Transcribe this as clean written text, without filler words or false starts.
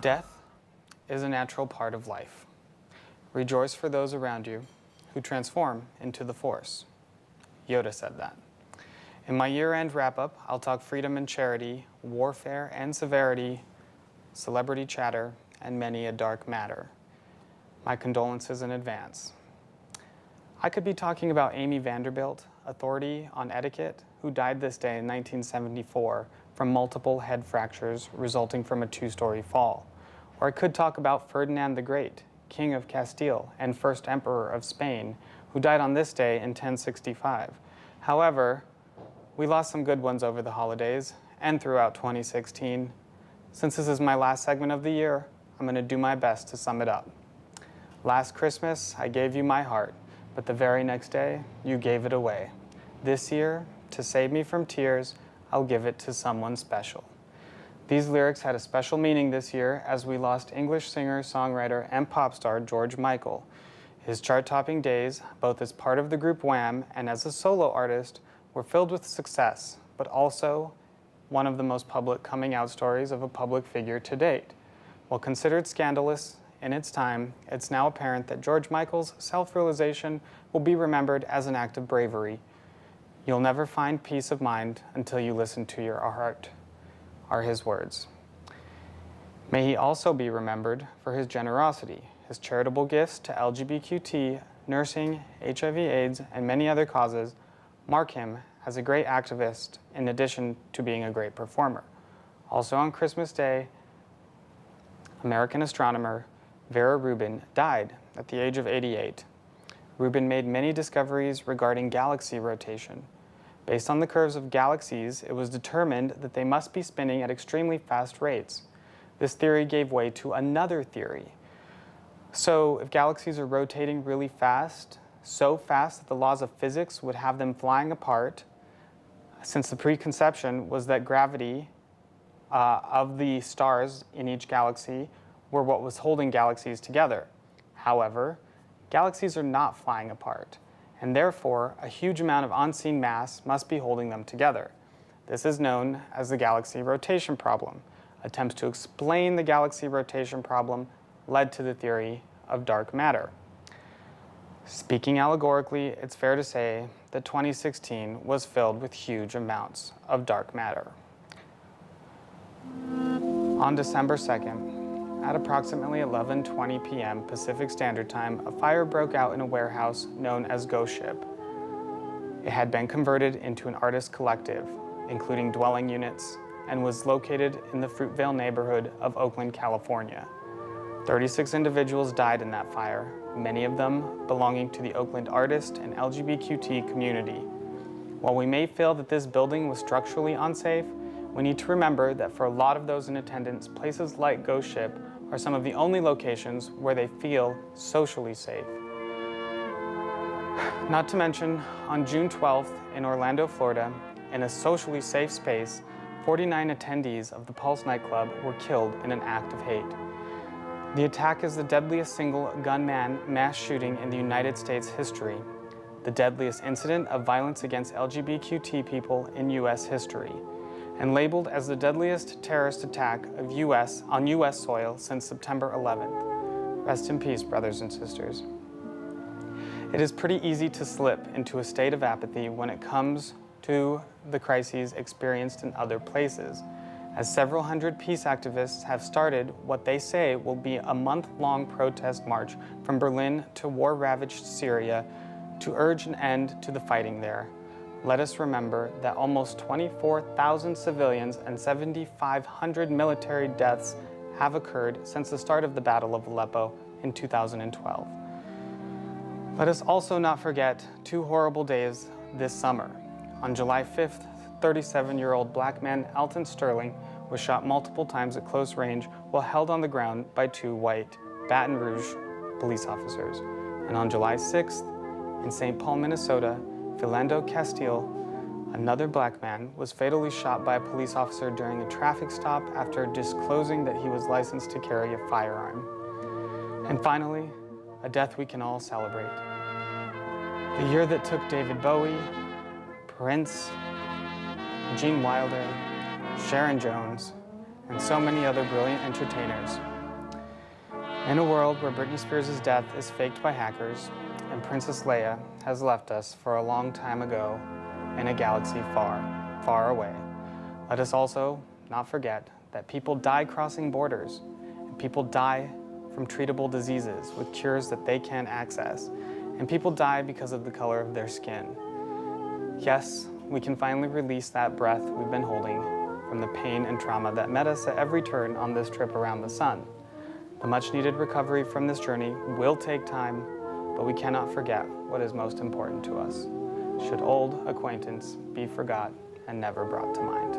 Death is a natural part of life. Rejoice for those around you who transform into the Force. Yoda said that. In my year-end wrap-up, I'll talk freedom and charity, warfare and severity, celebrity chatter, and many a dark matter. My condolences in advance. I could be talking about Amy Vanderbilt, authority on etiquette, who died this day in 1974 from multiple head fractures resulting from a two-story fall. Or I could talk about Ferdinand the Great, King of Castile and first Emperor of Spain, who died on this day in 1065. However, we lost some good ones over the holidays and throughout 2016. Since this is my last segment of the year, I'm going to do my best to sum it up. Last Christmas, I gave you my heart, but the very next day, you gave it away. This year, to save me from tears, I'll give it to someone special. These lyrics had a special meaning this year as we lost English singer, songwriter, and pop star George Michael. His chart-topping days, both as part of the group Wham and as a solo artist, were filled with success, but also one of the most public coming-out stories of a public figure to date. While considered scandalous in its time, it's now apparent that George Michael's self-realization will be remembered as an act of bravery. You'll never find peace of mind until you listen to your heart, are his words. May he also be remembered for his generosity. His charitable gifts to LGBTQ, nursing, HIV/AIDS, and many other causes mark him as a great activist in addition to being a great performer. Also on Christmas Day, American astronomer Vera Rubin died at the age of 88. Rubin made many discoveries regarding galaxy rotation. Based on the curves of galaxies, it was determined that they must be spinning at extremely fast rates. This theory gave way to another theory. So if galaxies are rotating really fast, so fast that the laws of physics would have them flying apart, since the preconception was that gravity of the stars in each galaxy were what was holding galaxies together. However, galaxies are not flying apart, and therefore a huge amount of unseen mass must be holding them together. This is known as the galaxy rotation problem. Attempts to explain the galaxy rotation problem led to the theory of dark matter. Speaking allegorically, it's fair to say that 2016 was filled with huge amounts of dark matter. On December 2nd, at approximately 11:20 p.m. Pacific Standard Time, a fire broke out in a warehouse known as Ghost Ship. It had been converted into an artist collective, including dwelling units, and was located in the Fruitvale neighborhood of Oakland, California. 36 individuals died in that fire, many of them belonging to the Oakland artist and LGBTQ community. While we may feel that this building was structurally unsafe, we need to remember that for a lot of those in attendance, places like Ghost Ship are some of the only locations where they feel socially safe. Not to mention, on June 12th in Orlando, Florida, in a socially safe space, 49 attendees of the Pulse nightclub were killed in an act of hate. The attack is the deadliest single gunman mass shooting in the United States history, the deadliest incident of violence against LGBTQ people in U.S. history, and labeled as the deadliest terrorist attack of on U.S. soil since September 11th. Rest in peace, brothers and sisters. It is pretty easy to slip into a state of apathy when it comes to the crises experienced in other places, as several hundred peace activists have started what they say will be a month-long protest march from Berlin to war-ravaged Syria to urge an end to the fighting there. Let us remember that almost 24,000 civilians and 7,500 military deaths have occurred since the start of the Battle of Aleppo in 2012. Let us also not forget two horrible days this summer. On July 5th, 37-year-old black man Alton Sterling was shot multiple times at close range while held on the ground by two white Baton Rouge police officers. And on July 6th, in St. Paul, Minnesota, Philando Castile, another black man, was fatally shot by a police officer during a traffic stop after disclosing that he was licensed to carry a firearm. And finally, a death we can all celebrate. The year that took David Bowie, Prince, Gene Wilder, Sharon Jones, and so many other brilliant entertainers In a world where Britney Spears' death is faked by hackers and Princess Leia has left us for a long time ago in a galaxy far, far away, let us also not forget that people die crossing borders and people die from treatable diseases with cures that they can't access, and people die because of the color of their skin. Yes, we can finally release that breath we've been holding from the pain and trauma that met us at every turn on this trip around the sun. The much-needed recovery from this journey will take time, but we cannot forget what is most important to us. Should old acquaintance be forgot and never brought to mind.